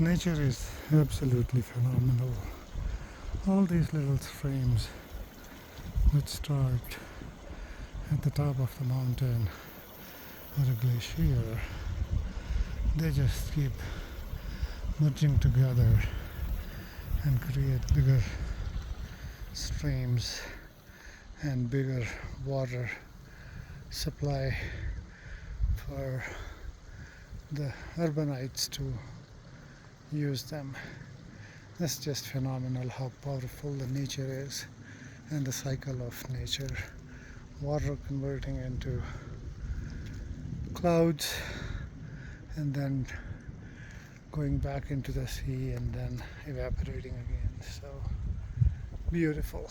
Nature is absolutely phenomenal. All these little streams which start at the top of the mountain or a glacier, they just keep merging together and create bigger streams and bigger water supply for the urbanites to use them. That's just phenomenal how powerful the nature is and the cycle of nature. Water converting into clouds and then going back into the sea and then evaporating again. So beautiful.